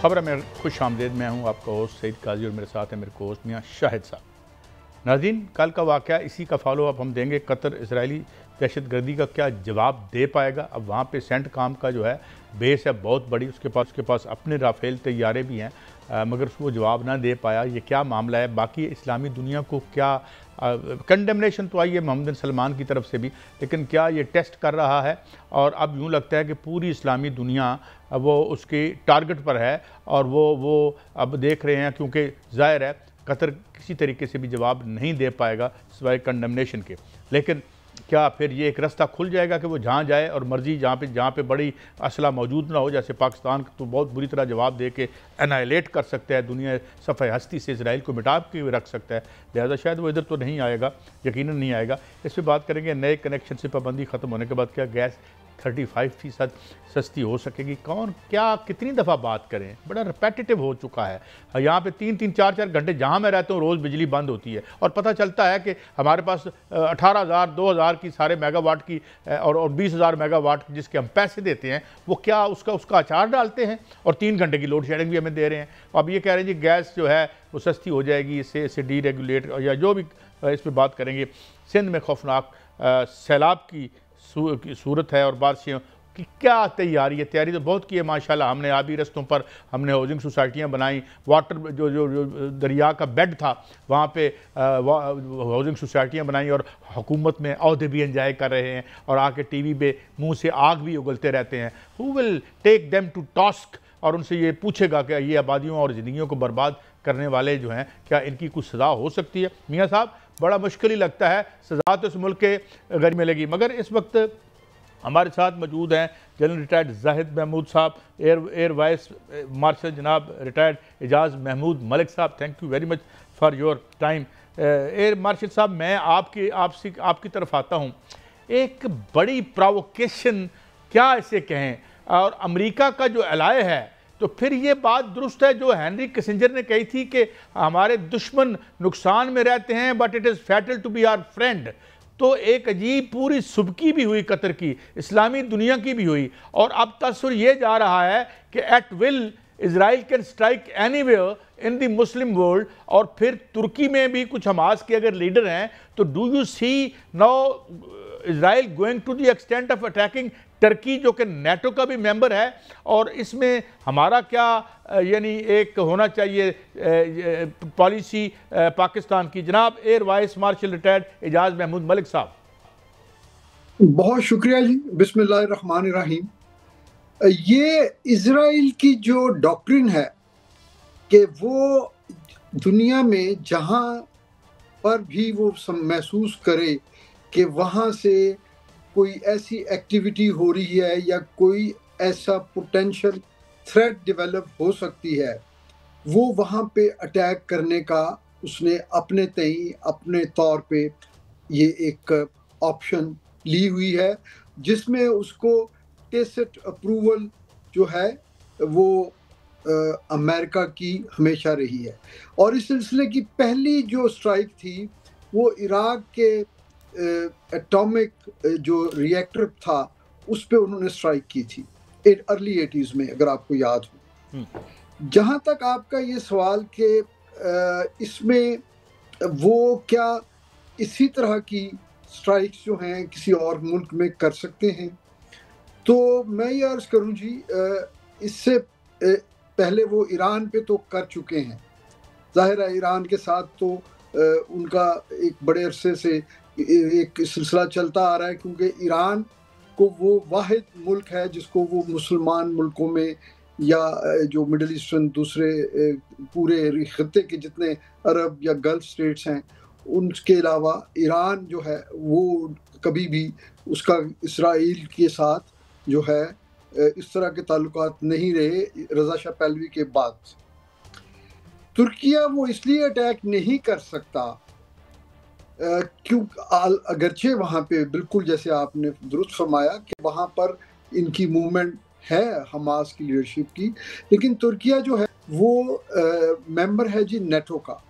खबर में खुश आमदेद। मैं हूँ आपका होस्ट सईद काजी और मेरे साथ है मेरे को होस्ट मियाँ शाहिद साहब। नाज़रीन, कल का वाक़या इसी का फॉलो अप हम देंगे। कतर इसराइली दहशतगर्दी का क्या जवाब दे पाएगा। अब वहाँ पे सेंट काम का जो है बेस है बहुत बड़ी, उसके पास अपने राफेल तैयारे भी हैं, मगर उसको जवाब ना दे पाया। ये क्या मामला है। बाकी इस्लामी दुनिया को क्या कंडेमनेशन तो आई है मोहम्मद सलमान की तरफ से भी, लेकिन क्या ये टेस्ट कर रहा है। और अब यूँ लगता है कि पूरी इस्लामी दुनिया वो उसके टारगेट पर है और वो अब देख रहे हैं, क्योंकि ज़ाहिर है कतर किसी तरीके से भी जवाब नहीं दे पाएगा सिवाय कंडेमनेशन के। लेकिन क्या फिर ये एक रास्ता खुल जाएगा कि वो जहाँ जाए और मर्ज़ी जहाँ पे बड़ी असला मौजूद ना हो, जैसे पाकिस्तान तो बहुत बुरी तरह जवाब दे के एनाइलेट कर सकता है, दुनिया सफ़े हस्ती से इसराइल को मिटा के रख सकता है। लिहाजा शायद वो इधर तो नहीं आएगा, यकीनन नहीं आएगा। इस पर बात करेंगे। नए कनेक्शन से पाबंदी ख़त्म होने के बाद क्या गैस 35% सस्ती हो सकेगी। कौन क्या कितनी दफ़ा बात करें, बड़ा रिपीटेटिव हो चुका है। यहाँ पे 3-3 4-4 घंटे जहाँ मैं रहता हूँ रोज़ बिजली बंद होती है और पता चलता है कि हमारे पास 18,000 2,000 की सारे मेगावाट की और 20,000 मेगावाट जिसके हम पैसे देते हैं वो क्या उसका अचार डालते हैं और 3 घंटे की लोड शेडिंग भी हमें दे रहे हैं। अब ये कह रहे हैं जी गैस जो है वो सस्ती हो जाएगी, इससे डीरेगुलेट या जो भी इस पर बात करेंगे। सिंध में खौफनाक सैलाब की सूरत है और बारिशों की क्या तैयारी है। तैयारी तो बहुत की है माशाल्लाह। हमने आबी रस्तों पर हमने हाउसिंग सोसाइटियाँ बनाई, वाटर जो दरिया का बेड था वहाँ पे हाउसिंग सोसाइटियाँ बनाई और हुकूमत में अहदे भी एंजॉय कर रहे हैं और आके टीवी पे मुंह से आग भी उगलते रहते हैं। Who will take them to task, और उनसे ये पूछेगा कि ये आबादियों और ज़िंदगियों को बर्बाद करने वाले जो हैं क्या इनकी कुछ सज़ा हो सकती है। मियाँ साहब, बड़ा मुश्किल ही लगता है, सज़ा तो इस मुल्क के घर मिलेगी। मगर इस वक्त हमारे साथ मौजूद हैं जनरल रिटायर्ड जाहिद महमूद साहब, एयर वाइस मार्शल जनाब रिटायर्ड एजाज महमूद मलिक साहब। Thank you very much for your time. Air marshal साहब, मैं आपकी तरफ आता हूँ। एक बड़ी प्रोवोकेशन क्या इसे कहें, और अमेरिका का जो एलाय है, तो फिर ये बात दुरुस्त है जो हेनरी किसिंजर ने कही थी कि हमारे दुश्मन नुकसान में रहते हैं but it is fatal to be our friend. तो एक अजीब पूरी सुबकी भी हुई कतर की, इस्लामी दुनिया की भी हुई, और अब तस्वीर ये जा रहा है कि at will Israel can strike anywhere in the Muslim world. और फिर तुर्की में भी कुछ हमास के अगर लीडर हैं, तो do you see now Israel going to the extent of attacking Turkey जो कि नेटो का भी मेंबर है। और इसमें हमारा क्या यानी एक होना चाहिए पॉलिसी पाकिस्तान की। जनाब air vice marshal retired Ejaz Mahmood Malik साहब। बहुत शुक्रिया जी। बिस्मिल्लाहिर्रहमानिर्रहीम। ये इजराइल की जो डॉक्ट्रिन है कि वो दुनिया में जहां पर भी वो महसूस करे कि वहां से कोई ऐसी एक्टिविटी हो रही है या कोई ऐसा पोटेंशियल थ्रेट डेवलप हो सकती है, वो वहाँ पे अटैक करने का उसने अपने तौर पे ये एक ऑप्शन ली हुई है, जिसमें उसको टेसिट अप्रूवल जो है वो अमेरिका की हमेशा रही है। और इस सिलसिले की पहली जो स्ट्राइक थी वो इराक के एटॉमिक जो रिएक्टर था उस पे उन्होंने स्ट्राइक की थी अर्ली 80s में, अगर आपको याद हो। जहां तक आपका ये सवाल कि इसमें वो क्या इसी तरह की स्ट्राइक्स जो हैं किसी और मुल्क में कर सकते हैं, तो मैं ये अर्ज करूं जी, इससे पहले वो ईरान पे तो कर चुके हैं। जाहिर है ईरान के साथ तो उनका एक बड़े अरसे से एक सिलसिला चलता आ रहा है, क्योंकि ईरान को वो वाहिद मुल्क है जिसको वो मुसलमान मुल्कों में या जो मिडिल ईस्टर्न दूसरे पूरे खत्ते के जितने अरब या गल्फ स्टेट्स हैं उनके अलावा ईरान जो है वो कभी भी उसका इसराइल के साथ जो है इस तरह के ताल्लुकात नहीं रहे रज़ा शाह पहलवी के बाद। तुर्किया वो इसलिए अटैक नहीं कर सकता क्यों, अगरचे वहाँ पे बिल्कुल जैसे आपने दुरुस्त फरमाया कि वहाँ पर इनकी मूवमेंट है हमास की लीडरशिप की, लेकिन तुर्किया जो है वो मेंबर है जी नेटो का,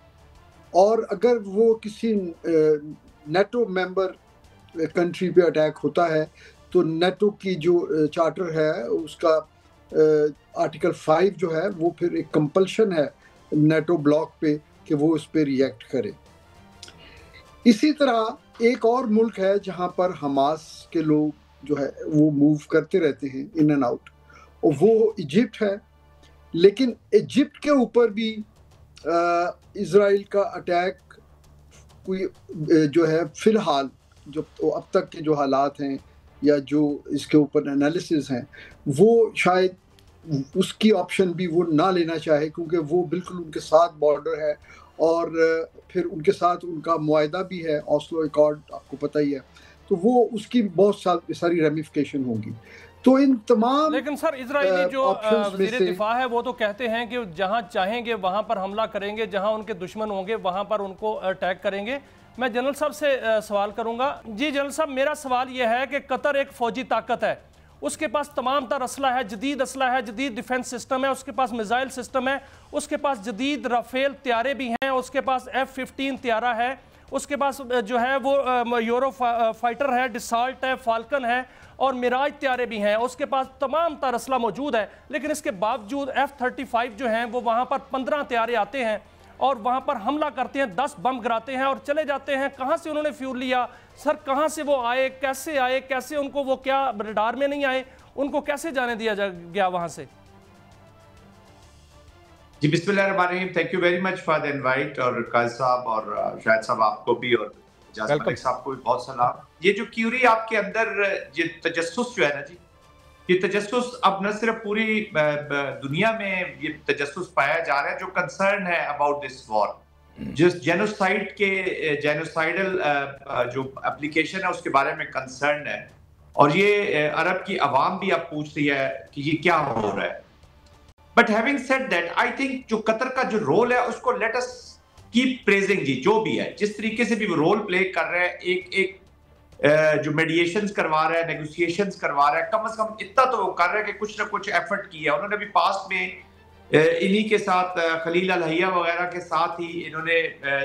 और अगर वो किसी नेटो मेंबर कंट्री पे अटैक होता है तो नेटो की जो चार्टर है उसका आर्टिकल 5 जो है वो फिर एक कंपल्शन है नेटो ब्लॉक पे कि वो उस पर रिएक्ट करे। इसी तरह एक और मुल्क है जहां पर हमास के लोग जो है वो मूव करते रहते हैं इन एंड आउट, और वो इजिप्ट है। लेकिन इजिप्ट के ऊपर भी इजराइल का अटैक कोई जो है फिलहाल जो अब तक के जो हालात हैं या जो इसके ऊपर एनालिसिस हैं, वो शायद उसकी ऑप्शन भी वो ना लेना चाहे, क्योंकि वो बिल्कुल उनके साथ बॉर्डर है और फिर उनके साथ उनका मुआहदा भी है, ऑस्लो अकॉर्ड, आपको पता ही है। तो वो उसकी बहुत सारी रेमिफिकेशन होंगी। तो इन तमाम लेकिन सर इजरायली जो वज़ीर दिफा है वो तो कहते हैं कि जहां चाहेंगे वहां पर हमला करेंगे, जहां उनके दुश्मन होंगे वहां पर उनको अटैक करेंगे। मैं जनरल साहब से सवाल करूंगा। जी जनरल साहब, मेरा सवाल यह है कि कतर एक फौजी ताकत है, उसके पास तमाम तर असला है, जदीद असला है, जदीद डिफेंस सिस्टम है, उसके पास मिसाइल सिस्टम है, उसके पास जदीद राफेल त्यारे भी हैं, उसके पास F-15 त्यारा है, उसके पास जो है वो यूरो फाइटर है, डिसाल्ट है, फाल्कन है और मिराज त्यारे भी हैं, उसके पास तमाम तर असला मौजूद है। लेकिन इसके बावजूद F-35 जो हैं वो वहाँ पर 15 त्यारे आते हैं और वहाँ पर हमला करते हैं, 10 बम गिराते हैं और चले जाते हैं। कहाँ से उन्होंने फ्यूल लिया सर? कहाँ से वो आए, कैसे उनको, वो क्या रडार में नहीं आए, उनको कैसे जाने दिया गया वहाँ से? जी बिस्मिल्लाहिर्रहमानिर्रहीम, thank you very much for the invite. और काज़ी साहब और शाहिद साहब आपको भी और इजाज़ मलिक साहब को भी बहुत सलाम। ये जो क्यूरी आपके अंदर ये तजस्सुस जो है ना जी, ये तजस्सुस अब न सिर्फ पूरी दुनिया में ये तजस्सुस पाया जा रहा है, जो कंसर्न है अबाउट दिस वॉर, जिस जेनोसाइड के जेनोसाइडल जो एप्लीकेशन है उसके बारे में कंसर्न है। और ये अरब की आवाम भी अब पूछ रही है कि ये क्या हो रहा है। But having said that, I think जो कतर का जो रोल है उसको लेट अस कीप प्रेजिंग जी, जो भी है, जिस तरीके से भी वो रोल प्ले कर रहा है, एक जो मेडिएशंस करवा रहा है, नेगोशिएशंस करवा रहा है, कम से कम इतना तो वो कर रहा है कि कुछ ना कुछ एफर्ट किया। उन्होंने भी पास्ट में इन्हीं के साथ खलील अल हैया वगैरह के साथ ही इन्होंने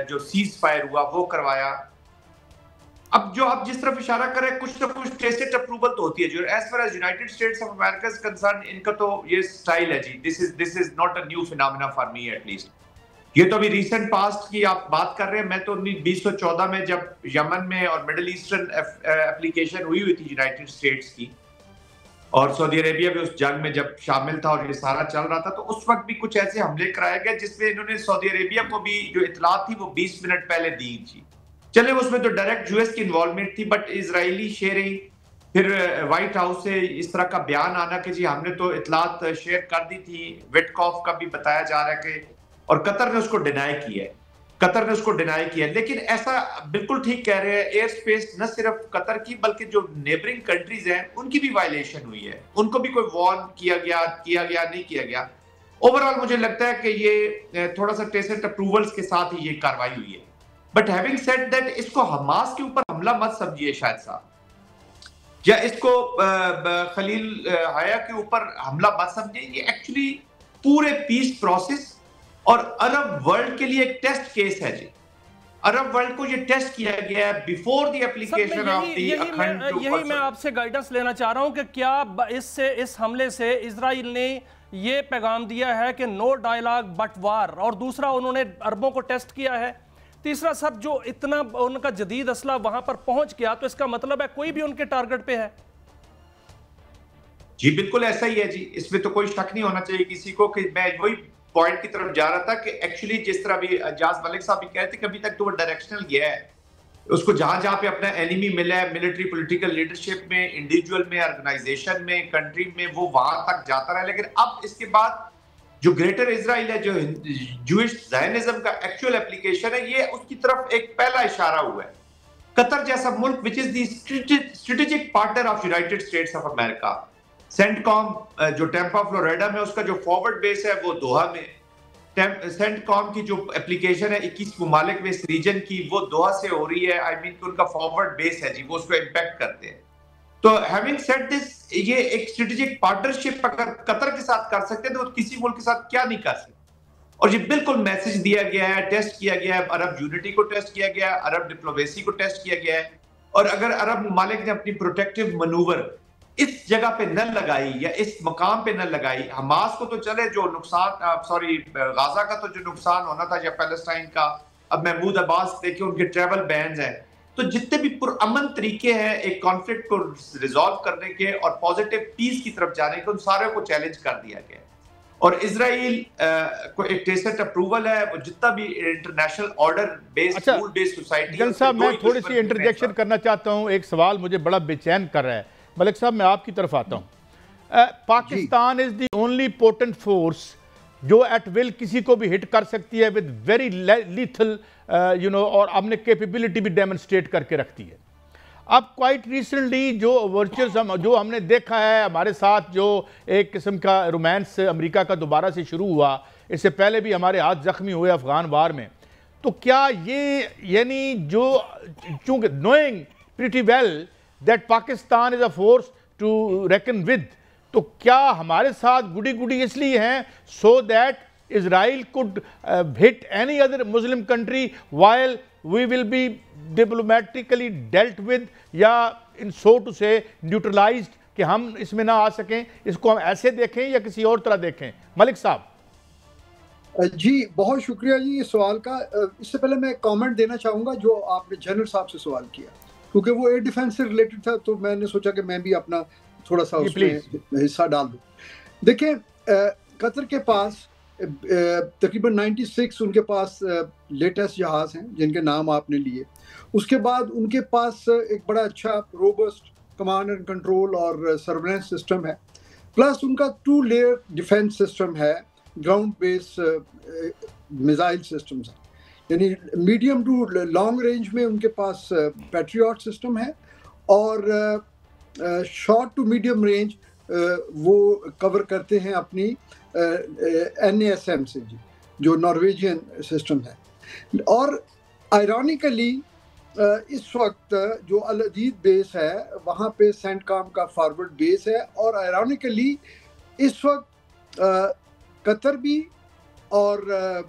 जो सीज फायर हुआ वो करवाया। अब जो आप जिस तरफ इशारा कर रहे हैं, कुछ ना कुछ टेसिट अप्रूवल तो होती है जो as far as United States of America is concerned, इनका तो ये स्टाइल है जी। This is not a new phenomena for me at least. ये तो अभी रिसेंट पास्ट की आप बात कर रहे हैं। मैं तो 2014 में जब यमन में और मिडिल ईस्टर्न एप्लीकेशन हुई थी यूनाइटेड स्टेट्स की, और सऊदी अरेबिया भी उस जंग में जब शामिल था और ये सारा चल रहा था, तो उस वक्त भी कुछ ऐसे हमले कराए गए जिसमें इन्होंने सऊदी अरेबिया को भी जो इतला थी वो 20 मिनट पहले दी थी। चले उसमें तो डायरेक्ट यूएस की इन्वॉल्वमेंट थी, बट इजरायली शेयरिंग, फिर व्हाइट हाउस से इस तरह का बयान आना कि जी हमने तो इतलात शेयर कर दी थी, विटकॉफ का भी बताया जा रहा है कि, और कतर ने उसको डिनाई किया है, कतर ने उसको डिनाई किया। लेकिन ऐसा बिल्कुल ठीक कह रहे हैं, एयर स्पेस न सिर्फ कतर की बल्कि जो नेबरिंग कंट्रीज हैं उनकी भी वायलेशन हुई है, उनको भी कोई वार्न किया गया नहीं किया गया। ओवरऑल मुझे लगता है कि ये थोड़ा सा टेसिट अप्रूवल्स के साथ ही ये कार्रवाई हुई है। बट हैविंग सेड दैट, इसको हमास के ऊपर हमला मत समझिए शायद साहब, या इसको खलील हया के ऊपर हमला मत समझिए। ये एक्चुअली पूरे पीस प्रोसेस और अरब वर्ल्ड के लिए एक टेस्ट केस है जी। अरब वर्ल्ड को ये टेस्ट किया गया है before the application of the अखंड। यही मैं आपसे गाइडेंस लेना चाह रहा हूं कि क्या इस हमले से इजराइल ने ये पैगाम दिया है कि नो डायलॉग बट वार, और दूसरा उन्होंने अरबों को टेस्ट किया है, तीसरा सब जो इतना उनका जदीद असला वहां पर पहुंच गया, तो इसका मतलब है कोई भी उनके टारगेट पे है। जी बिल्कुल ऐसा ही है जी, इसमें तो कोई शक नहीं होना चाहिए किसी को। कि मैं वही पॉइंट की तरफ जा रहा था कि एक्चुअली जिस तरह भी इजाज मलिक साहब भी कहते कि अभी तक तो वो डायरेक्शनल गया है, उसको जहां जहां पे अपना एनिमी मिला है, मिलिट्री पॉलिटिकल लीडरशिप में, इंडिविजुअल में, ऑर्गेनाइजेशन में, कंट्री में, वो वहां तक जाता रहा। लेकिन अब इसके बाद जो ग्रेटर इजराइल है, जो जूइश ज़ायनिज्म का एक्चुअल एप्लीकेशन है, ये उसकी तरफ एक पहला इशारा हुआ है। कतर जैसा मुल्क which is the strategic partner of United States of America, CENTCOM जो टेम्पा फ्लोरिडा में उसका जो फॉरवर्ड बेस है वो दोहा में, सेंटकॉम की जो एप्लीकेशन है 21 ममालिक में इस रीजन की, वो दोहा से हो रही है। आई मीन उनका फॉरवर्ड बेस है जी, वो उसको इम्पैक्ट करते हैं। तो हैविंग सेड दिस, ये एक स्ट्रेटेजिक पार्टनरशिप अगर कतर के साथ कर सकते हैं तो किसी मुल्क के साथ क्या नहीं कर सकते। और ये बिल्कुल मैसेज दिया गया है, टेस्ट किया गया है, अरब यूनिटी को टेस्ट किया गया है, अरब डिप्लोमेसी को टेस्ट किया गया है। और अगर अरब ममालिक ने अपनी प्रोटेक्टिव मनूवर इस जगह पे न लगाई या इस मकाम पे न लगाई, हमास को तो चले जो नुकसान, गाजा का तो जो नुकसान होना था या पैलेस्टाइन का, अब महमूद अब्बास देखिए उनके ट्रैवल बैन्स हैं। तो जितने भी पुरअमन तरीके हैं एक कॉन्फ्लिक्ट को रिजॉल्व करने के और पॉजिटिव पीस की तरफ जाने के, उन सारे को चैलेंज कर दिया गया। और इजराइल को एक टेसिट अप्रूवल है, वो जितना भी international order based rule based society. जल साहब मैं थोड़ी सी इंटरजेक्शन करना चाहता हूं, एक सवाल मुझे बड़ा बेचैन कर रहा है। मलिक साहब मैं आपकी तरफ आता हूं। Pakistan is the only potent force जो एट विल किसी को भी हिट कर सकती है विद वेरी लीथल और अपने कैपेबिलिटी भी डेमोन्स्ट्रेट करके रखती है। अब क्वाइट रिसेंटली जो वर्चुअल जो हमने देखा है हमारे साथ, जो एक किस्म का रोमांस अमेरिका का दोबारा से शुरू हुआ, इससे पहले भी हमारे हाथ जख्मी हुए अफगान वार में, तो क्या ये यानी जो चूंकि knowing pretty well that Pakistan is a force to reckon with, तो क्या हमारे साथ गुडी गुडी इसलिए हैं so that Israel could hit any other Muslim country while we will be diplomatically dealt with या in so to say neutralized, कि हम इसमें ना आ सकें? इसको हम ऐसे देखें या किसी और तरह देखें? मलिक साहब जी बहुत शुक्रिया जी इस सवाल का। इससे पहले मैं कमेंट देना चाहूँगा जो आपने जनरल साहब से सवाल किया, क्योंकि वो एयर डिफेंस से रिलेटेड था, तो मैंने सोचा कि मैं भी अपना थोड़ा सा उसमें हिस्सा डाल दूँ। देखिए कतर के पास तकरीबन 96 उनके पास लेटेस्ट जहाज हैं जिनके नाम आपने लिए। उसके बाद उनके पास एक बड़ा अच्छा रोबस्ट कमांड एंड कंट्रोल और सर्वेलेंस सिस्टम है, प्लस उनका 2 लेयर डिफेंस सिस्टम है, ग्राउंड बेस मिसाइल सिस्टम्स हैं, यानी मीडियम टू लॉन्ग रेंज में उनके पास पैट्रियट सिस्टम है, और शॉर्ट टू मीडियम रेंज वो कवर करते हैं अपनी NASM से जी, जो नॉर्वेजियन सिस्टम है। और आयरॉनिकली इस वक्त जो अल अदीद बेस है वहाँ पे सेंटकॉम का फॉरवर्ड बेस है, और आयरॉनिकली इस वक्त कतर भी और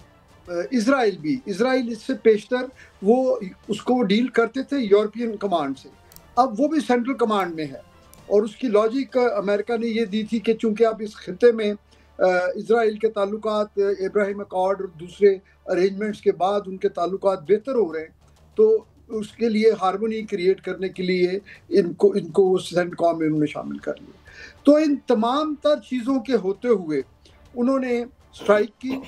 इजराइल भी, इजराइल इससे पेशतर वो उसको डील करते थे यूरोपियन कमांड से, अब वो भी सेंट्रल कमांड में है। और उसकी लॉजिक अमेरिका ने ये दी थी कि चूंकि आप इस खिते में इजराइल के ताल्लुकात इब्राहिम अकॉर्ड और दूसरे अरेंजमेंट्स के बाद उनके ताल्लुकात बेहतर हो रहे हैं, तो उसके लिए हार्मनी क्रिएट करने के लिए इनको सेंटकॉम में उन्होंने शामिल कर लिया। तो इन तमाम तर चीज़ों के होते हुए उन्होंने स्ट्राइक की।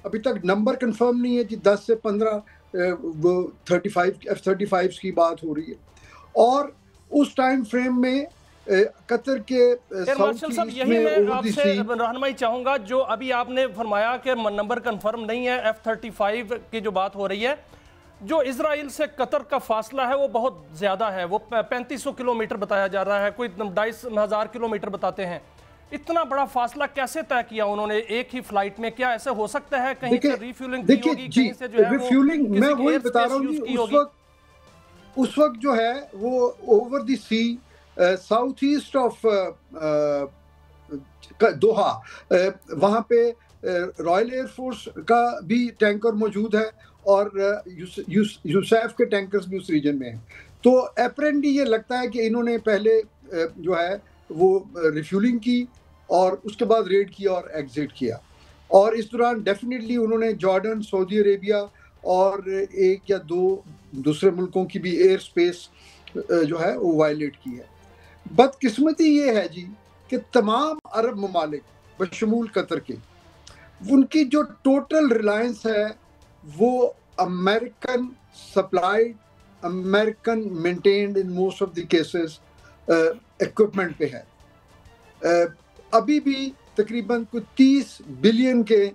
अभी तक नंबर कंफर्म नहीं है जी, 10 से 15 वो 35 F-35 की बात हो रही है। और उस टाइम फ्रेम में कतर के मार्शल साहब यही मैं आपसे रहनुमाई चाहूंगा, जो अभी आपने फरमाया कि नंबर कंफर्म नहीं है, F-35 की जो बात हो रही है, जो इजराइल से कतर का फासला है वो बहुत ज़्यादा है, वो 3500 किलोमीटर बताया जा रहा है, कोई 25,000 किलोमीटर बताते हैं। इतना बड़ा फासला कैसे तय किया उन्होंने एक ही फ्लाइट में? क्या ऐसे हो सकता है कहीं से रिफ्यूलिंग की होगी, कहीं से जो है रिफ्यूलिंग, मैं वही बता रहा हूँ, उस वक्त जो है वो over the sea south east of Doha, वहाँ पे रॉयल एयरफोर्स का भी टैंकर मौजूद है और यूसैफ के टैंकर्स भी उस रीजन में हैं। तो अपेरेंटली ये लगता है कि इन्होंने पहले जो है वो रिफ्यूलिंग की और उसके बाद रेड किया और एग्जिट किया, और इस दौरान डेफिनेटली उन्होंने जॉर्डन, सऊदी अरेबिया और एक या दो दूसरे मुल्कों की भी एयर स्पेस जो है वो वायलेट की है। बदकिस्मती ये है जी कि तमाम अरब ममालिक बशमूल कतर के, उनकी जो टोटल रिलायंस है वो American supplied, American maintained in most of the cases equipment पे है। अभी भी तकरीबन कुछ 30 बिलियन के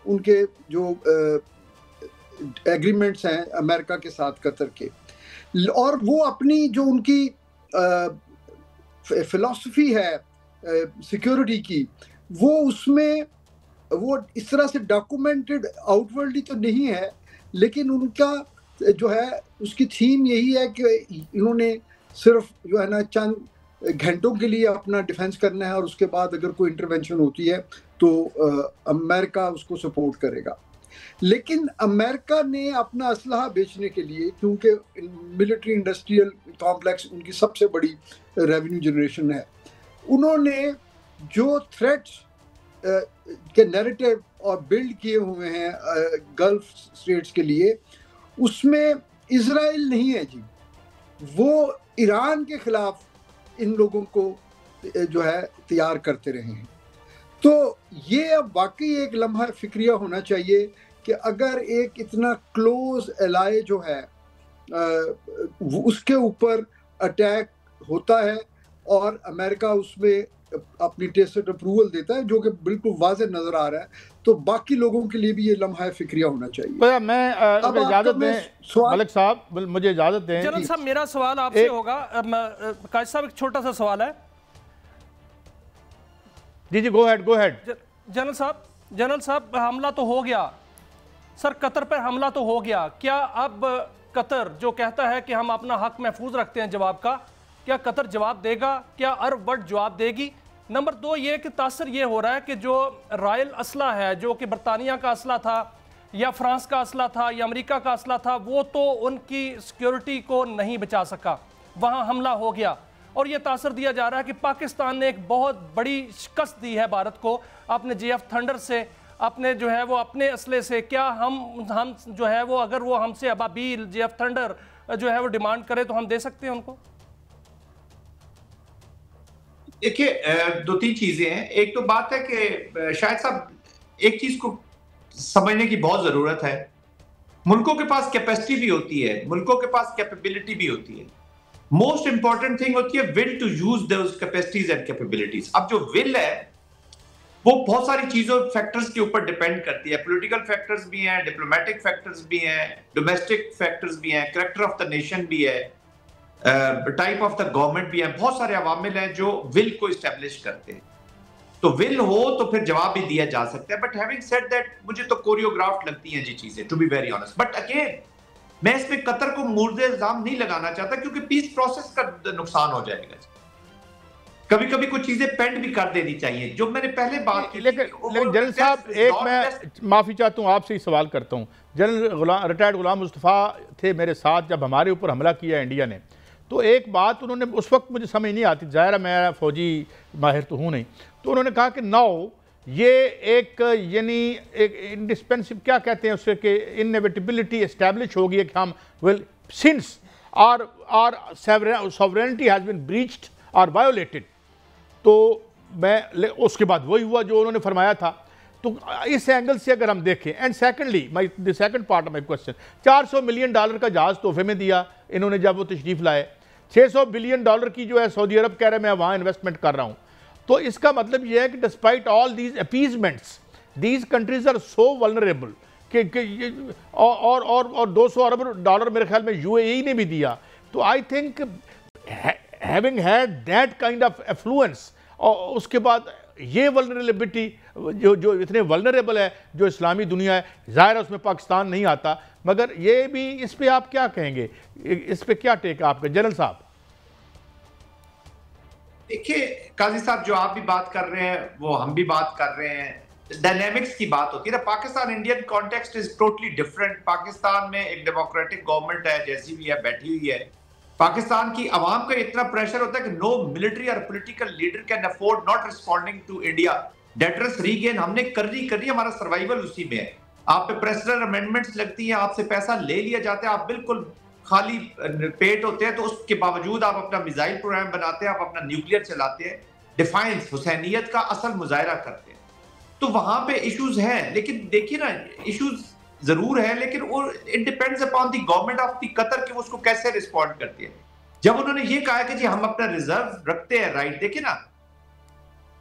उनके जो एग्रीमेंट्स हैं अमेरिका के साथ कतर के, और वो अपनी जो उनकी फिलॉसफी है सिक्योरिटी की, वो उसमें वो इस तरह से डॉक्यूमेंटेड आउटवर्डली तो नहीं है, लेकिन उनका जो है उसकी थीम यही है कि इन्होंने सिर्फ जो है ना चंद घंटों के लिए अपना डिफेंस करना है, और उसके बाद अगर कोई इंटरवेंशन होती है तो अमेरिका उसको सपोर्ट करेगा। लेकिन अमेरिका ने अपना असलहा बेचने के लिए, क्योंकि मिलिट्री इंडस्ट्रियल कॉम्प्लेक्स उनकी सबसे बड़ी रेवेन्यू जनरेशन है, उन्होंने जो थ्रेट्स के नैरेटिव और बिल्ड किए हुए हैं गल्फ स्टेट्स के लिए, उसमें इजराइल नहीं है जी। वो ईरान के खिलाफ इन लोगों को जो है तैयार करते रहे हैं। तो ये अब वाकई एक लम्हा फिक्रिया होना चाहिए कि अगर एक इतना क्लोज एलाय जो है उसके ऊपर अटैक होता है और अमेरिका उसमें अपनी टेसिट अप्रूवल देता है, जो कि बिल्कुल वाज़े नजर आ रहा है, तो बाकी लोगों के लिए भी ये लम्हा फिक्रिया होना चाहिए। मैं इजाजत दें मलिक साहब, मुझे इजाजत दें। जनरल साहब, मेरा सवाल आपसे होगा। काजी साहब, एक छोटा सा सवाल है। जी गो हेड। जनरल साहब, हमला तो हो गया सर, कतर पर हमला तो हो गया। क्या अब कतर जो कहता है कि हम अपना हक महफूज रखते हैं जवाब का, क्या कतर जवाब देगा? क्या अरब वर्ल्ड जवाब देगी? नंबर 2 ये कि तासर ये हो रहा है कि जो रॉयल असला है, जो कि बरतानिया का असला था या फ्रांस का असला था या अमेरिका का असला था, वो तो उनकी सिक्योरिटी को नहीं बचा सका, वहाँ हमला हो गया। और ये तासर दिया जा रहा है कि पाकिस्तान ने एक बहुत बड़ी शिकस्त दी है भारत को अपने JF थंडर से, अपने जो है वो अपने असले से। क्या हम जो है वो अगर वो हमसे अबाबील JF थंडर जो है वो डिमांड करे तो हम दे सकते हैं उनको? देखिए, 2-3 चीजें हैं। एक तो बात है कि शायद साहब एक चीज को समझने की बहुत जरूरत है। मुल्कों के पास कैपेसिटी भी होती है, मुल्कों के पास कैपेबिलिटी भी होती है। मोस्ट इंपॉर्टेंट थिंग होती है will to use those capacities and capabilities. अब जो विल है वो बहुत सारी चीजों फैक्टर्स के ऊपर डिपेंड करती है। पॉलिटिकल फैक्टर्स भी हैं, डिप्लोमेटिक फैक्टर्स भी हैं, डोमेस्टिक फैक्टर्स भी हैं, कैरेक्टर ऑफ द नेशन भी है, टाइप ऑफ द गवर्नमेंट भी है। बहुत सारे अवामिल हैं जो विल को इस्टेब्लिश करते हैं। तो विल हो तो फिर जवाब भी दिया जा सकता है। बट हैविंग सेड दैट, मुझे तो कोरियोग्राफ्ड लगती हैं जी चीजें, to be very honest. But again, मैं इसमें कतर को मुर्दे इल्जाम नहीं लगाना चाहता, क्योंकि पीस प्रोसेस का नुकसान हो जाएगा। कभी कभी कुछ चीजें पेंड भी कर देनी चाहिए, जो मैंने पहले बात की। लेकिन जनरल साहब, एक मैं माफी चाहता हूँ, आपसे ही सवाल करता हूँ। जनरल रिटायर्ड गुलाम मुस्तफ़ा थे मेरे साथ जब हमारे ऊपर हमला किया इंडिया ने, तो एक बात उन्होंने उस वक्त मुझे समझ नहीं आती, ज़ाहिर है मैं फौजी माहिर तो हूँ नहीं, तो उन्होंने कहा कि नाउ ये एक यानी एक इंडिस्पेंसिव क्या कहते हैं उससे कि इनएविटेबिलिटी एस्टैब्लिश हो गई है कि हम will since our sovereignty has been breached और वायोलेटेड। तो मैं उसके बाद वही हुआ जो उन्होंने फरमाया था। तो इस एंगल से अगर हम देखें, and secondly the second part of my question, $400 million का जहाज़ तोहफे में दिया इन्होंने जब वो तशरीफ़ लाए। $600 बिलियन की जो है सऊदी अरब कह रहे हैं मैं वहाँ इन्वेस्टमेंट कर रहा हूँ। तो इसका मतलब यह है कि despite all these appeasements these countries are so vulnerable कि और $200 अरब मेरे ख्याल में UAE ने भी दिया। तो I think having had that kind of affluence, और उसके बाद ये वल्नरेबिलिटी जो इतने वल्नरेबल है जो इस्लामी दुनिया है, ज़ाहिर है उसमें पाकिस्तान नहीं आता, मगर ये भी, इस पे आप क्या कहेंगे, इस पे क्या टेक है आपका जनरल साहब? देखिए काजी साहब, जो आप भी बात कर रहे हैं वो हम भी बात कर रहे हैं, डायनेमिक्स की बात होती है ना। Pakistan Indian context is totally different. Pakistan में एक डेमोक्रेटिक गवर्नमेंट है, जैसी भी है बैठी हुई है। पाकिस्तान की आवाम को इतना प्रेशर होता है कि नो मिलिट्री और political leader can afford not responding to India. Deterrence regain हमने करनी हमारा सर्वाइवल उसी में है। आप पे प्रेसिडेंट अमेंडमेंट्स लगती हैं, आपसे पैसा ले लिया जाता है, आप बिल्कुल खाली पेट होते हैं, तो उसके बावजूद आप अपना मिसाइल प्रोग्राम बनाते हैं, आप अपना न्यूक्लियर चलाते हैं, डिफाइंस हुसैनियत का असल मुजाहरा करते हैं। तो वहां पे इश्यूज हैं, लेकिन देखिए ना, इश्यूज जरूर है, लेकिन वो it depends upon the government of the Qatar कि वो उसको कैसे रिस्पॉन्ड करती है। जब उन्होंने ये कहा कि जी हम अपना रिजर्व रखते हैं, राइट, देखिए ना,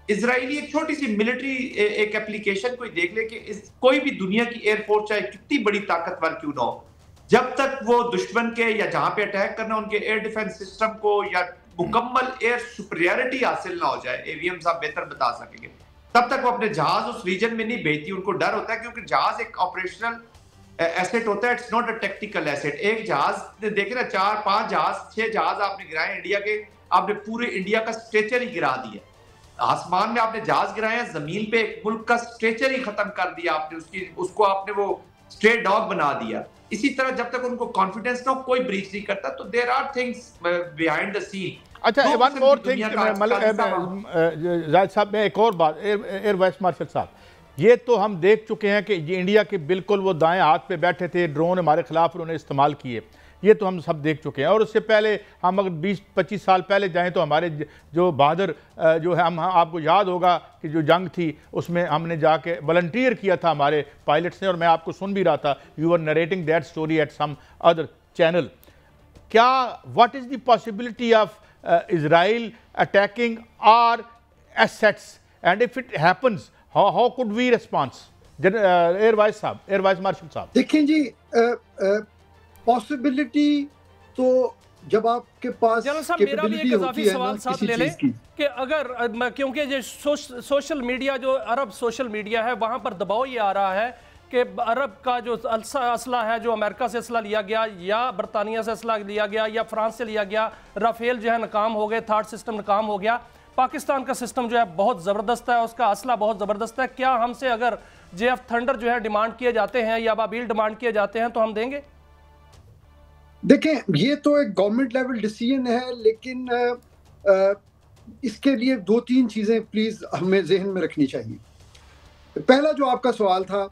इजरायली एक छोटी सी मिलिट्री एक एप्लीकेशन कोई देख ले कि कोई भी दुनिया की एयरफोर्स चाहे कितनी बड़ी ताकतवर क्यों ना हो, जब तक वो दुश्मन के या जहां पे अटैक करना उनके एयर डिफेंस सिस्टम को या मुकम्मल एयर सुपीरियरिटी हासिल ना हो जाए, एवीएम साहब बेहतर बता सकेंगे, तब तक वो अपने जहाज उस रीजन में नहीं भेजती। उनको डर होता है, क्योंकि जहाज एक ऑपरेशनल एसेट होता है, it's not a technical asset. एक जहाज देखे ना, 4-5 जहाज 6 जहाज आपने गिराए इंडिया के, आपने पूरे इंडिया का स्ट्रेचर ही गिरा दिया। आसमान में आपने जहाज गिराया, जमीन पे एक मुल्क का स्ट्रेचर ही खत्म कर दिया आपने, उसको आपने वो स्ट्रे डॉग बना दिया। इसी तरह जब तक उनको कॉन्फिडेंस ना हो, कोई ब्रीच नहीं करता। तो there are things behind the scene. अच्छा, वन मोर थिंग जाहिद साहब, मैं एक और बात, एयर वाइस मार्शल साहब, ये तो हम देख चुके हैं कि इंडिया के बिल्कुल वो दाएं हाथ पे बैठे थे, ड्रोन हमारे खिलाफ उन्होंने इस्तेमाल किए, ये तो हम सब देख चुके हैं। और उससे पहले हम अगर 20-25 साल पहले जाएं तो हमारे जो बहादुर जो है, हम आपको याद होगा कि जो जंग थी उसमें हमने जाके वॉलंटियर किया था हमारे पायलट्स ने, और मैं आपको सुन भी रहा था, you are narrating that story at some other channel. क्या what is the possibility of Israel attacking our assets, and if it happens, how could we respond? Air Vice साहब, Air Vice Marshal साहब, देखिए जी, possibility तो जब आपके पास मेरा भी एक इजाफी सवाल साथ ले लें कि अगर, क्योंकि ये सोशल मीडिया, जो अरब सोशल मीडिया है, वहां पर दबाव ये आ रहा है कि अरब का जो असला है, जो अमेरिका से असला लिया गया या बरतानिया से असला लिया गया या फ्रांस से लिया गया, राफेल जो है नाकाम हो गए, थर्ड सिस्टम नाकाम हो गया, पाकिस्तान का सिस्टम जो है बहुत ज़बरदस्त है, उसका असला बहुत ज़बरदस्त है। क्या हमसे अगर JF थंडर जो है डिमांड किए जाते हैं या बाबील डिमांड किए जाते हैं तो हम देंगे? देखें, ये तो एक गवर्नमेंट लेवल डिसीजन है, लेकिन इसके लिए 2-3 चीज़ें प्लीज़ हमें जहन में रखनी चाहिए। पहला जो आपका सवाल था,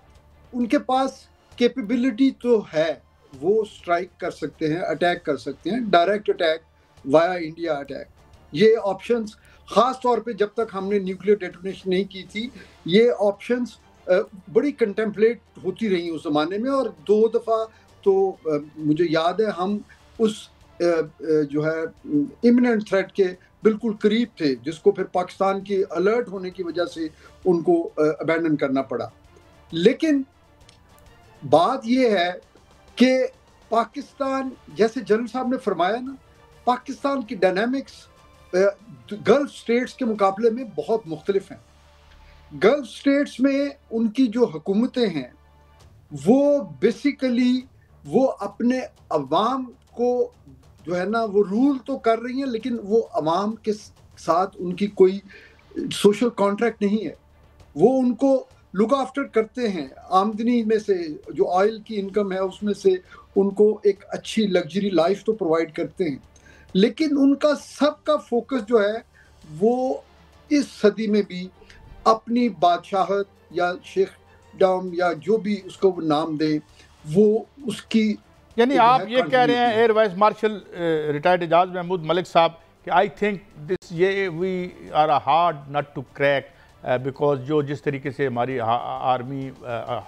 उनके पास कैपेबिलिटी तो है, वो स्ट्राइक कर सकते हैं, अटैक कर सकते हैं, direct attack via India attack. ये ऑप्शंस, ख़ास तौर पे जब तक हमने न्यूक्लियर डेटोनेशन नहीं की थी, ये ऑप्शंस बड़ी कंटेम्पलेट होती रही उस ज़माने में, और 2 दफ़ा तो मुझे याद है हम उस जो है इमिनेंट थ्रेट के बिल्कुल करीब थे, जिसको फिर पाकिस्तान की अलर्ट होने की वजह से उनको अबैंडन करना पड़ा। लेकिन बात यह है कि पाकिस्तान, जैसे जनरल साहब ने फरमाया ना, पाकिस्तान की डायनामिक्स गल्फ स्टेट्स के मुकाबले में बहुत मुख्तलिफ हैं। गल्फ स्टेट्स में उनकी जो हुकूमतें हैं वो बेसिकली वो अपने अवाम को जो है ना वो रूल तो कर रही हैं, लेकिन वो अवाम के साथ उनकी कोई सोशल कॉन्ट्रैक्ट नहीं है। वो उनको लुक आफ्टर करते हैं, आमदनी में से जो ऑयल की इनकम है उसमें से उनको एक अच्छी लग्जरी लाइफ तो प्रोवाइड करते हैं, लेकिन उनका सबका फोकस जो है वो इस सदी में भी अपनी बादशाहत या शेखडम या जो भी उसको वो नाम दे, वो उसकी, यानी आप ये कह रहे हैं air vice marshal retired Ejaz Mahmood Malik साहब कि आई थिंक दिस ये we are a hard nut to crack, because जो जिस तरीके से हमारी आर्मी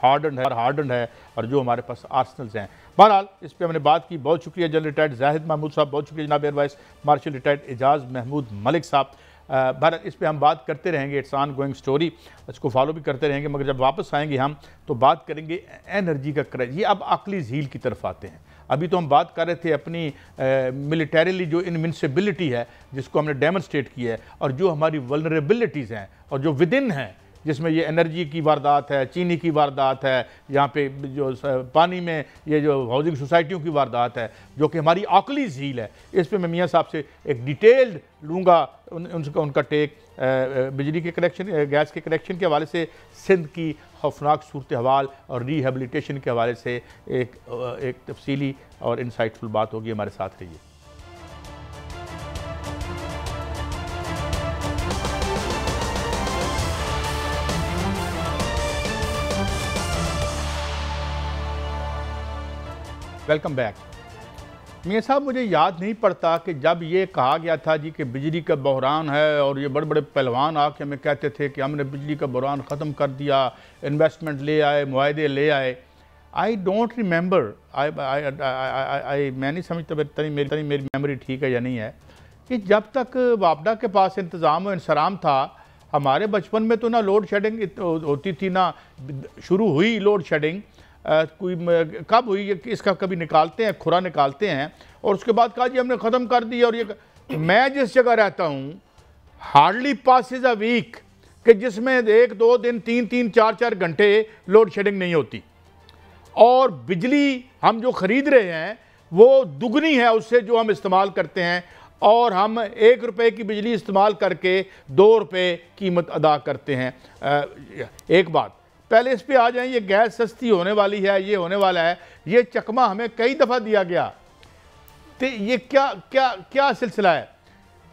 हार्डन है और जो हमारे पास आर्सनल्स हैं। बहरहाल इस पर हमने बात की। बहुत शुक्रिया जनरल रिटायर्ड जाहिद महमूद साहब, बहुत शुक्रिया जनाब air vice marshal retired Ejaz Mahmood Malik साहब। बहरहाल इस पर हम बात करते रहेंगे, इट्स ऑन गोइंग स्टोरी, इसको फॉलो भी करते रहेंगे, मगर जब वापस आएंगे हम तो बात करेंगे एनर्जी का क्राइसिस। ये अब अकली झील की तरफ आते हैं। अभी तो हम बात कर रहे थे अपनी मिलिटरीली जो इनविंसिबिलिटी है जिसको हमने डेमोन्स्ट्रेट किया है, और जो हमारी वल्नरेबिलिटीज़ हैं और जो विद इन हैं, जिसमें ये एनर्जी की वारदात है, चीनी की वारदात है, यहाँ पे जो पानी में ये जो हाउसिंग सोसाइटियों की वारदात है, जो कि हमारी आकली झील है। इस पे मैं मियाँ साहब से एक डिटेल्ड लूँगा उनका टेक, बिजली के कनेक्शन, गैस के कनेक्शन के हवाले से, सिंध की खौफनाक सूरत हवाल और रिहेबिलिटेशन के हवाले से एक तफसीली और इंसाइटफुल बात होगी। हमारे साथ रहिए। Welcome back. मियाँ साहब, मुझे याद नहीं पड़ता कि जब ये कहा गया था जी कि बिजली का बहरान है, और ये बड़े बड़े पहलवान आके हमें कहते थे कि हमने बिजली का बहरान ख़त्म कर दिया, इन्वेस्टमेंट ले आए, मुआहदे ले आए। आई डोंट रिमेंबर, मैं नहीं समझता मेरी मेमोरी ठीक है या नहीं है, कि जब तक वापडा के पास इंतज़ाम व इंसराम था, हमारे बचपन में तो ना लोड शेडिंग होती थी, ना शुरू हुई लोड शेडिंग, कोई कब हुई इसका कभी निकालते हैं, खुरा निकालते हैं, और उसके बाद कहा जी हमने ख़त्म कर दिया। और ये मैं जिस जगह रहता हूँ हार्डली पासिस अ वीक कि जिसमें 1-2 दिन 3-3, 4-4 घंटे लोड शेडिंग नहीं होती, और बिजली हम जो ख़रीद रहे हैं वो दुगनी है उससे जो हम इस्तेमाल करते हैं, और हम 1 रुपये की बिजली इस्तेमाल करके 2 रुपये कीमत अदा करते हैं। एक बात पहले इस पे आ जाएं, ये गैस सस्ती होने वाली है, ये होने वाला है, ये चकमा हमें कई दफ़ा दिया गया, तो ये क्या क्या क्या सिलसिला है?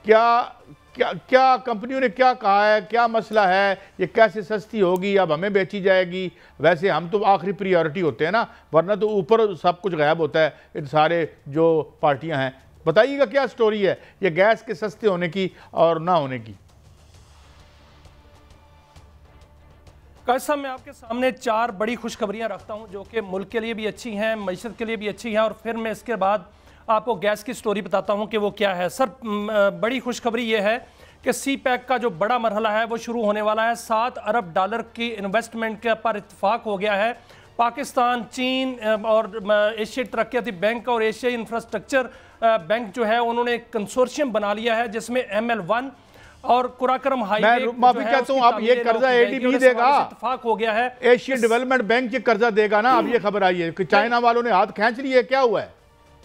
क्या कंपनियों ने क्या कहा है, क्या मसला है, ये कैसे सस्ती होगी, अब हमें बेची जाएगी? वैसे हम तो आखिरी प्रायोरिटी होते हैं ना, वरना तो ऊपर सब कुछ गायब होता है इन सारे जो पार्टियां हैं। बताइएगा क्या स्टोरी है ये गैस के सस्ते होने की और ना होने की? कैसा मैं आपके सामने 4 बड़ी खुशखबरियां रखता हूं जो कि मुल्क के लिए भी अच्छी हैं, मईशत के लिए भी अच्छी हैं, और फिर मैं इसके बाद आपको गैस की स्टोरी बताता हूं कि वो क्या है। सर, बड़ी खुशखबरी ये है कि सी पैक का जो बड़ा मरहला है वो शुरू होने वाला है। $7 अरब की इन्वेस्टमेंट के पर इत्तेफाक हो गया है। पाकिस्तान, चीन और एशियाई तरक्याती बैंक और एशियाई इंफ्रास्ट्रक्चर बैंक जो है उन्होंने एक कंसोर्शियम बना लिया है जिसमें ML1 और कुराकरम हाईवे, माफी चाहता हूँ, आप ये कर्जा ADB देगा, इत्तेफाक हो गया है। एशियन डेवलपमेंट बैंक ये कर्जा देगा ना? अब ये खबर आई है कि चाइना वालों ने हाथ खींच लिए, क्या हुआ है?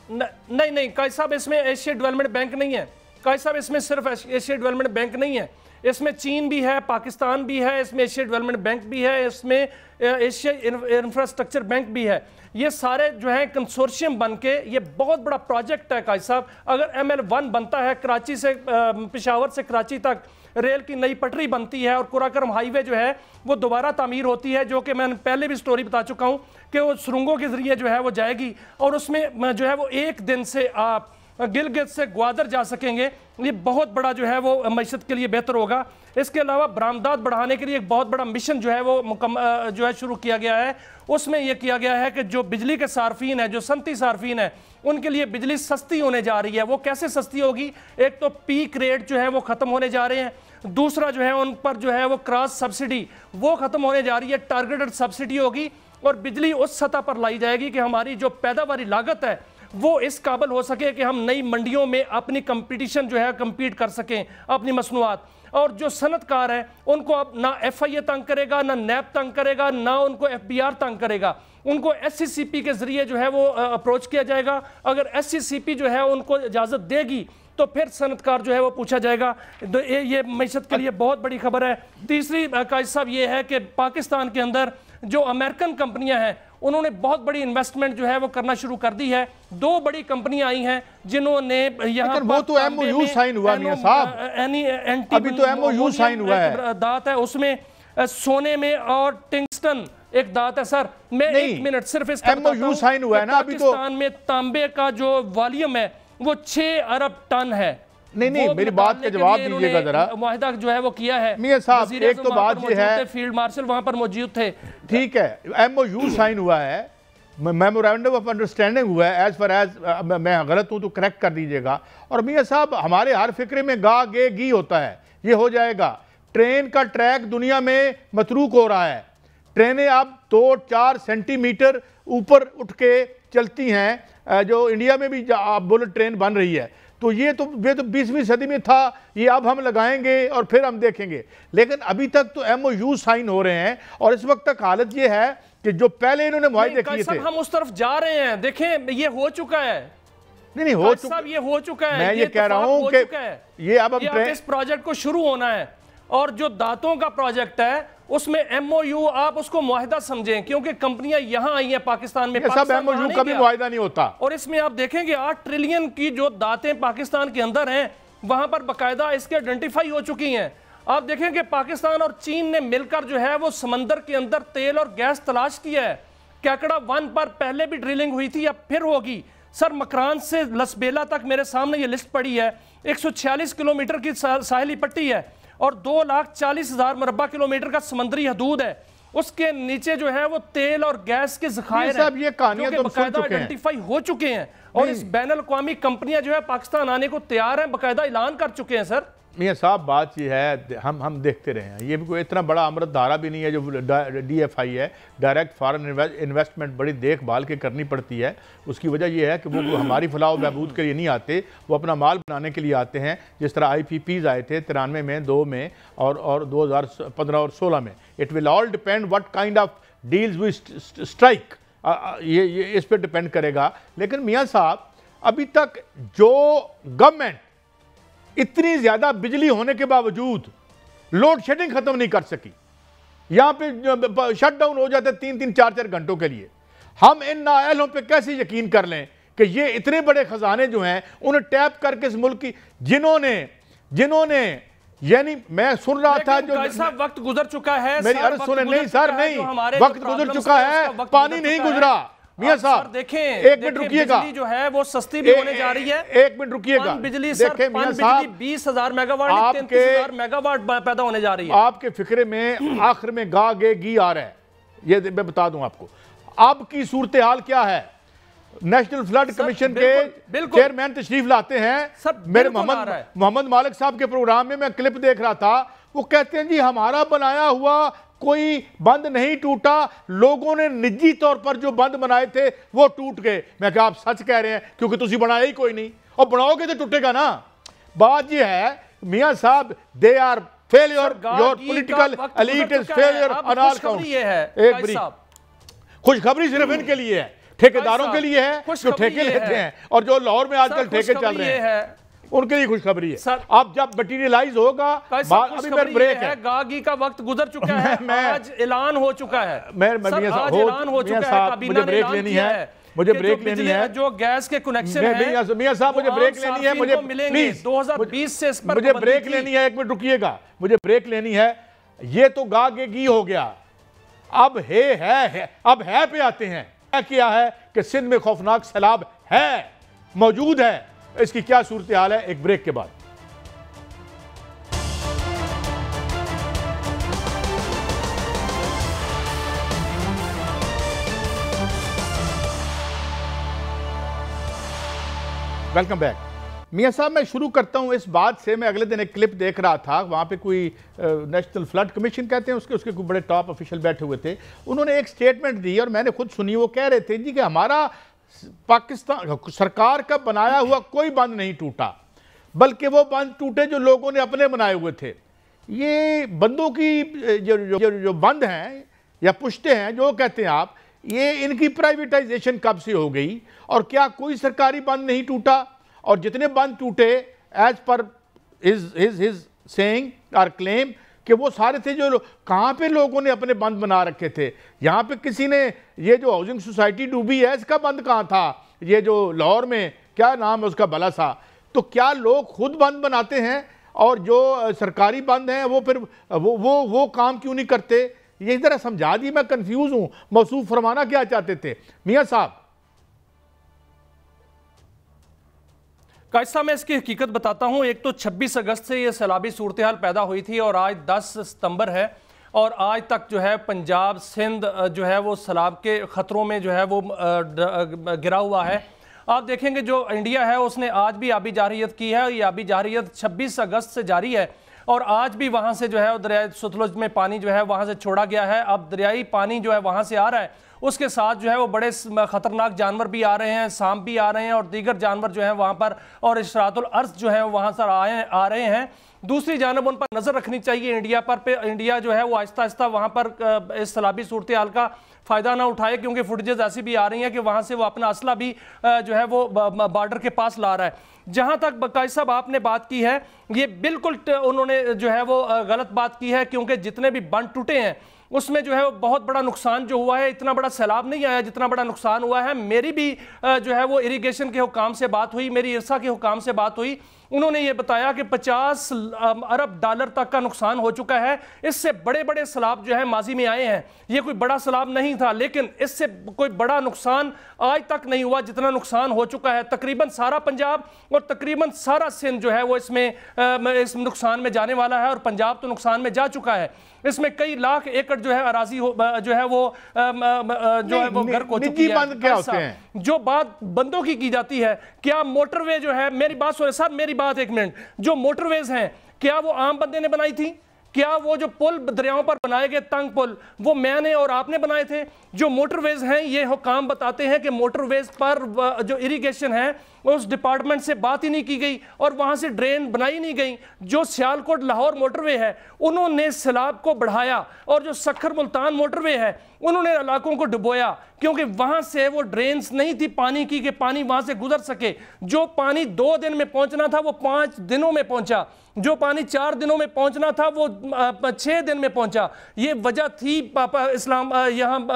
नहीं कायद साहब, इसमें एशिया डेवलपमेंट बैंक नहीं है। कायद साहब, इसमें सिर्फ एशिया डेवलपमेंट बैंक नहीं है, इसमें चीन भी है, पाकिस्तान भी है, इसमें एशिया डेवलपमेंट बैंक भी है, इसमें एशिया इंफ्रास्ट्रक्चर बैंक भी है। ये सारे जो है कंसोर्शियम बन के ये बहुत बड़ा प्रोजेक्ट है कायद साहब। अगर ML1 बनता है, कराची से पेशावर से कराची तक रेल की नई पटरी बनती है और कुराकरम हाईवे जो है वो दोबारा तामीर होती है, जो कि मैंने पहले भी स्टोरी बता चुका हूं कि वो सुरंगों के जरिए जो है वो जाएगी और उसमें जो है वो एक दिन से आप गिलगित से ग्वादर जा सकेंगे। ये बहुत बड़ा जो है वो मईशत के लिए बेहतर होगा। इसके अलावा बरामदात बढ़ाने के लिए एक बहुत बड़ा मिशन जो है वो जो है शुरू किया गया है। उसमें यह किया गया है कि जो बिजली के सार्फिन है, जो सनती सार्फिन है, उनके लिए बिजली सस्ती होने जा रही है। वो कैसे सस्ती होगी? एक तो पीक रेट जो है वो खत्म होने जा रहे हैं, दूसरा जो है उन पर जो है वो क्रॉस सब्सिडी वो खत्म होने जा रही है, टारगेटेड सब्सिडी होगी और बिजली उस सतह पर लाई जाएगी कि हमारी जो पैदावारी लागत है वो इस काबिल हो सके कि हम नई मंडियों में अपनी कंपटीशन जो है कंपीट कर सकें अपनी मसनूआत। और जो सनतकार है उनको अब ना FIA तंग करेगा, ना नैब तंग करेगा, ना उनको FBR तंग करेगा। उनको SCCP के जरिए जो है वो अप्रोच किया जाएगा। अगर SCCP जो है उनको इजाज़त देगी तो फिर सनतकार जो है वो पूछा जाएगा। तो ये मईशत के लिए बहुत बड़ी खबर है। तीसरी कायद साहब ये है कि पाकिस्तान के अंदर जो अमेरिकन कंपनियां हैं उन्होंने बहुत बड़ी इन्वेस्टमेंट जो है वो करना शुरू कर दी है। 2 बड़ी कंपनियां आई हैं जिन्होंने यहाँ वो तो MOU साइन हुआ मियां साहब, अभी तो MOU साइन हुआ है। दात है उसमें सोने में और टिंगस्टन एक दात है। सर मैं 1 मिनट सिर्फ इसका MOU साइन हुआ है ना। अभी तो पाकिस्तान में तांबे का जो वॉल्यूम है वो 6 अरब टन है। नहीं, मेरी बात का जवाब दीजिएगा जरा। मुआहिदा जो है वो किया है मियां साहब, एक तो बात ये है, फील्ड मार्शल वहां पर मौजूद थे। ठीक है, MOU साइन हुआ है, मेमोरेंडम ऑफ अंडरस्टैंडिंग हुआ है। एज फार एज मैं गलत हूं तो करेक्ट कर दीजिएगा। और मियां साहब, हमारे हर फिक्रे में गा गे गी होता है, ये हो जाएगा। ट्रेन का ट्रैक दुनिया में मतरूक हो रहा है। ट्रेनें अब 2-4 सेंटीमीटर ऊपर उठ के चलती हैं, जो इंडिया में भी बुलेट ट्रेन बन रही है। तो ये तो 20वीं सदी में था, ये अब हम लगाएंगे और फिर हम देखेंगे। लेकिन अभी तक तो MOU साइन हो रहे हैं और इस वक्त तक हालत ये है कि जो पहले इन्होंने मुआहदे किए थे, हम उस तरफ जा रहे हैं। देखें, ये हो चुका है। नहीं हो चुका, ये हो चुका है। मैं ये कह रहा हूं कि ये अब इस प्रोजेक्ट को शुरू होना है। और जो दांतों का प्रोजेक्ट है उसमें MOU आप उसको मुआहिदा समझें, क्योंकि कंपनियां यहां आई हैं पाकिस्तान में। सब MOU कभी मुआहिदा नहीं होता। और इसमें आप देखेंगे 8 ट्रिलियन की जो दातें पाकिस्तान के अंदर हैं वहां पर बाकायदा इसके आइडेंटिफाई हो चुकी हैं। आप देखें कि पाकिस्तान और चीन ने मिलकर जो है वो समंदर के अंदर तेल और गैस तलाश किया है। कैकड़ा 1 पर पहले भी ड्रिलिंग हुई थी, अब फिर होगी। सर, मकरान से लसबेला तक मेरे सामने ये लिस्ट पड़ी है, 146 किलोमीटर की साहिली पट्टी है और 2,40,000 मुरब्बा किलोमीटर का समंदरी हदूद है। उसके नीचे जो है वो तेल और गैस के ज़खायर हैं, ये कहानियां तो बाकायदा आइडेंटिफाई हो चुके हैं। और इस बैनुल-अक़वामी कंपनियां जो है पाकिस्तान आने को तैयार हैं, बाकायदा ऐलान कर चुके हैं। सर मियां साहब, बात ये है, हम देखते रहे हैं, ये भी कोई इतना बड़ा अमृत धारा भी नहीं है जो DFI है, डायरेक्ट फॉरेन इन्वेस्टमेंट बड़ी देखभाल के करनी पड़ती है। उसकी वजह यह है कि वो हमारी फलाह व बहबूद के लिए नहीं आते, वो अपना माल बनाने के लिए आते हैं। जिस तरह IPPs आए थे 93 में, 2 में और 2015 और 16 में। It will all depend what kind of deals we strike, ये इस पर डिपेंड करेगा। लेकिन मियाँ साहब, अभी तक जो गवर्नमेंट इतनी ज्यादा बिजली होने के बावजूद लोड शेडिंग खत्म नहीं कर सकी, यहां पे शट डाउन हो जाते 3-3, 4-4 घंटों के लिए, हम इन नाअहलों पे कैसे यकीन कर लें कि ये इतने बड़े खजाने जो हैं उन्हें टैप करके इस मुल्क की, जिन्होंने जिन्होंने, यानी मैं सुन रहा था जो वक्त गुजर चुका है, मेरी अर्ज सुने, नहीं सर नहीं, वक्त गुजर चुका है, पानी नहीं गुजरा। मियां साहब देखें, एक मिनट रुकिएगा, जो है वो सस्ती भी होने जा रही है। एक मिनट रुकिएगा, बिजली देखें मियां साहब 20,000 मेगावाट 33,000 मेगावाट पैदा होने जा रही है। आपके फिक्रे में आखिर में गा गे गी आ रहा है, ये मैं बता दूं आपको। अब की सूरत हाल क्या है, नेशनल फ्लड कमीशन के चेयरमैन तशरीफ लाते हैं, मेरे मोहम्मद मालिक साहब के प्रोग्राम में मैं क्लिप देख रहा था, वो कहते हैं जी हमारा बनाया हुआ कोई बंद नहीं टूटा, लोगों ने निजी तौर पर जो बंद बनाए थे वो टूट गए। मैं कहा आप सच कह रहे हैं, क्योंकि तुम बनाया ही कोई नहीं, और बनाओगे तो टूटेगा ना। बात ये है मियां साहब, they are failure, your political elite is failure on all count. एक बड़ी खुशखबरी सिर्फ इनके लिए है, ठेकेदारों के लिए है जो ठेके लेते हैं, और जो लाहौर में आजकल ठेके चल रहे हैं उनके लिए खुशखबरी है। अब जब मटीरियलाइज होगा, अभी मेरा ब्रेक है, गागी का वक्त गुजर चुका है, आज ऐलान हो चुका है, ऐलान हो चुका है, मुझे ब्रेक लेनी है, मुझे ब्रेक लेनी है, जो गैस के कनेक्शन है मियां साहब मुझे ब्रेक लेनी है, मुझे प्लीज 2020 से इस पर मुझे ब्रेक लेनी है, एक मिनट रुकिएगा, मुझे ब्रेक लेनी है। ये तो गागी हो गया, अब है अब है पे आते हैं। क्या किया है कि सिंध में खौफनाक सैलाब है, मौजूद है, इसकी क्या सूरत हाल है, एक ब्रेक के बाद। Welcome back. मियां साहब मैं शुरू करता हूं इस बात से, मैं अगले दिन एक क्लिप देख रहा था, वहां पे कोई नेशनल फ्लड कमीशन कहते हैं उसके कोई बड़े टॉप ऑफिशियल बैठे हुए थे, उन्होंने एक स्टेटमेंट दी और मैंने खुद सुनी। वो कह रहे थे जी कि हमारा पाकिस्तान सरकार का बनाया हुआ कोई बंद नहीं टूटा, बल्कि वो बंद टूटे जो लोगों ने अपने बनाए हुए थे। ये बंदों की जो बंद हैं या पुश्ते हैं जो कहते हैं आप, ये इनकी प्राइवेटाइजेशन कब से हो गई, और क्या कोई सरकारी बंद नहीं टूटा? और जितने बंद टूटे एज पर हिज सेइंग और क्लेम कि वो सारे थे जो कहाँ पे लोगों ने अपने बंद बना रखे थे। यहाँ पे किसी ने, ये जो हाउसिंग सोसाइटी डूबी है इसका बंद कहाँ था, ये जो लाहौर में क्या नाम है उसका भला सा, तो क्या लोग खुद बंद बनाते हैं और जो सरकारी बंद हैं वो फिर वो काम क्यों नहीं करते? ये जरा समझा दी, मैं कंफ्यूज हूँ। मौसूफ फरमाना क्या चाहते थे मियां साहब? कायद साहब मैं इसकी हकीकत बताता हूं। एक तो 26 अगस्त से ये सैलाबी सूरत हाल पैदा हुई थी और आज 10 सितंबर है, और आज तक जो है पंजाब सिंध जो है वो सैलाब के ख़तरों में जो है वो गिरा हुआ है। आप देखेंगे जो इंडिया है उसने आज भी आबी जारियत की है, ये आबी जारियत 26 अगस्त से जारी है, और आज भी वहाँ से जो है दरियाई सतलुज में पानी जो है वहाँ से छोड़ा गया है। अब दरियाई पानी जो है वहाँ से आ रहा है, उसके साथ जो है वो बड़े ख़तरनाक जानवर भी आ रहे हैं, सांप भी आ रहे हैं और दीगर जानवर जो हैं वहाँ पर, और इशरातुल अर्ज़ जो है वहाँ से आ रहे हैं। दूसरी जानब उन पर नज़र रखनी चाहिए इंडिया पर इंडिया जो है वो आहिस्ता आहिस्ता वहाँ पर इस सैलाबी सूरत हाल का फ़ायदा ना उठाए, क्योंकि फुटेजेस ऐसी भी आ रही हैं कि वहाँ से वो अपना असला भी जो है वो बॉर्डर के पास ला रहा है। जहाँ तक बकाई साहब आपने बात की है, ये बिल्कुल उन्होंने जो है वो गलत बात की है, क्योंकि जितने भी बंद टूटे हैं उसमें जो है वो बहुत बड़ा नुकसान जो हुआ है, इतना बड़ा सैलाब नहीं आया जितना बड़ा नुकसान हुआ है। मेरी भी जो है वो इरिगेशन के हुकाम से बात हुई, मेरी इरसा के हुकाम से बात हुई, उन्होंने ये बताया कि 50 अरब डॉलर तक का नुकसान हो चुका है। इससे बड़े बड़े सैलाब जो है माजी में आए हैं, ये कोई बड़ा सैलाब नहीं था, लेकिन इससे कोई बड़ा नुकसान आज तक नहीं हुआ जितना नुकसान हो चुका है। तकरीबन सारा पंजाब और तकरीबन सारा सिंध जो है वो इस नुकसान में जाने वाला है, और पंजाब तो नुकसान में जा चुका है। इसमें कई लाख एकड़ जो है अराजी जो है वो घर को चुकी है। क्या होते हैं? जो बात बंदों की जाती है, क्या मोटरवे जो है, मेरी बात सुने साहब, मेरी बात एक मिनट, जो मोटरवेज हैं क्या वो आम बंदे ने बनाई थी? क्या वो जो पुल दरियाओं पर बनाए गए तंग पुल वो मैंने और आपने बनाए थे? जो मोटरवेज हैं, ये हुकाम बताते हैं कि मोटरवेज पर जो इरिगेशन है उस डिपार्टमेंट से बात ही नहीं की गई और वहां से ड्रेन बनाई नहीं गई। जो सियालकोट लाहौर मोटरवे है उन्होंने सैलाब को बढ़ाया, और जो सखर मुल्तान मोटरवे है उन्होंने इलाकों को डुबोया। क्योंकि वहां से वो ड्रेन्स नहीं थी पानी की कि पानी वहां से गुजर सके। जो पानी 2 दिन में पहुंचना था वो 5 दिनों में पहुंचा, जो पानी 4 दिनों में पहुंचना था वो 6 दिन में पहुंचा। ये वजह थी इस्लाम यहाँ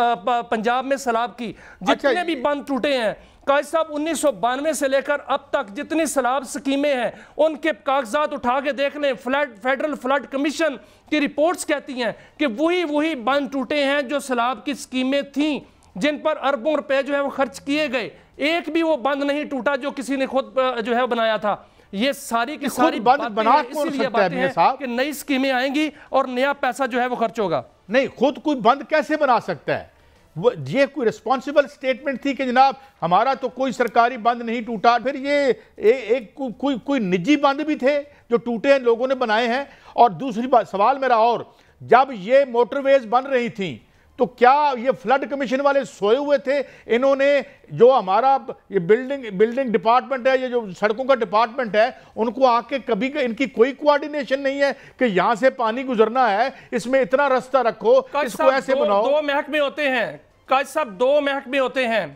पंजाब में सैलाब की। जितने भी बंद टूटे हैं काजी साहब 1992 से लेकर अब तक जितनी सैलाब स्कीमें हैं उनके कागजात उठा के देख लें। फेडरल फ्लड कमीशन की रिपोर्ट्स कहती हैं कि वही बंद टूटे हैं जो सैलाब की स्कीमें थीं, जिन पर अरबों रुपए जो है वो खर्च किए गए। एक भी वो बंद नहीं टूटा जो किसी ने खुद जो है बनाया था। ये सारी की सारी इसीलिए बातें हैं कि नई स्कीमें आएंगी और नया पैसा जो है वो खर्च होगा। नहीं, खुद कोई बंद कैसे बना सकता है? ये कोई रिस्पॉन्सिबल स्टेटमेंट थी कि जनाब हमारा तो कोई सरकारी बंद नहीं टूटा। फिर ये कोई निजी बंद भी थे जो टूटे हैं, लोगों ने बनाए हैं। और दूसरी बात, सवाल मेरा और, जब ये मोटरवेज बन रही थी तो क्या ये फ्लड कमीशन वाले सोए हुए थे? इन्होंने जो हमारा ये बिल्डिंग डिपार्टमेंट है, ये जो सड़कों का डिपार्टमेंट है, उनको आके कभी इनकी कोई कोऑर्डिनेशन नहीं है कि यहां से पानी गुजरना है, इसमें इतना रास्ता रखो, इसको ऐसे बनाओ। 2 महकमे होते हैं काजी साहब, 2 महकमे होते हैं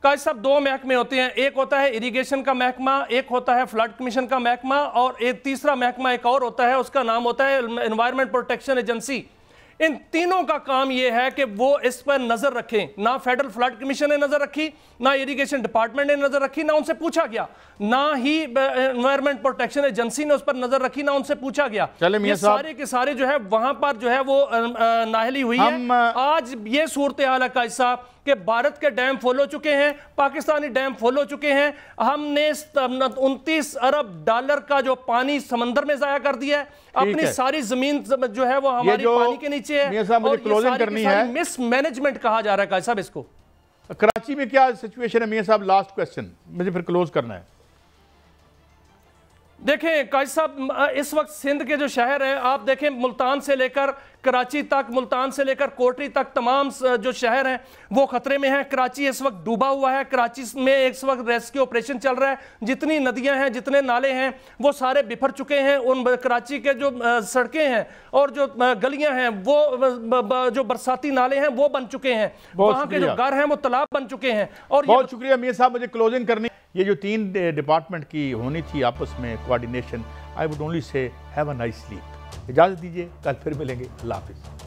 काजी साहब, 2 महकमे होते हैं। एक होता है इरिगेशन का महकमा, एक होता है फ्लड कमीशन का महकमा, और एक तीसरा महकमा एक और होता है, उसका नाम होता है एनवायरमेंट प्रोटेक्शन एजेंसी। इन तीनों का काम यह है कि वो इस पर नजर रखें। ना फेडरल फ्लड कमीशन ने नजर रखी, ना इरिगेशन डिपार्टमेंट ने नजर रखी, ना उनसे पूछा गया, ना ही एनवायरमेंट प्रोटेक्शन एजेंसी ने उस पर नजर रखी, ना उनसे पूछा गया। ये सारे के सारे जो है वहां पर जो है वो नाहली हुई है। आज ये सूरत हाल है काजी साहब कि भारत के डैम फुल हो चुके हैं, पाकिस्तानी डैम फुल हो चुके हैं। हमने 29 अरब डॉलर का जो पानी समंदर में जाया कर दिया है। अपनी सारी जमीन जो है वो हमारी पानी के नीचे है। मुझे क्लोजिंग करनी है। मिसमैनेजमेंट कहा जा रहा है काजी साहब इसको। कराची में क्या सिचुएशन है मियां साहब? लास्ट क्वेश्चन, मुझे फिर क्लोज करना है। देखें काजी साहब, इस वक्त सिंध के जो शहर हैं, आप देखें मुल्तान से लेकर कराची तक, मुल्तान से लेकर कोटरी तक तमाम जो शहर हैं वो खतरे में हैं। कराची इस वक्त डूबा हुआ है। कराची में इस वक्त रेस्क्यू ऑपरेशन चल रहा है। जितनी नदियां हैं, जितने नाले हैं, वो सारे बिफर चुके हैं। उन कराची के जो सड़कें हैं और जो गलियां हैं, वो जो बरसाती नाले हैं वो बन चुके हैं। वहां के जो घर हैं वो तालाब बन चुके हैं। और बहुत शुक्रिया मियां साहब, मुझे क्लोजिंग करनी। ये जो 3 डिपार्टमेंट की होनी थी आपस में coordination, I would only say have a nice sleep. इजाज़त दीजिए, कल फिर मिलेंगे। अल्लाह हाफिज़।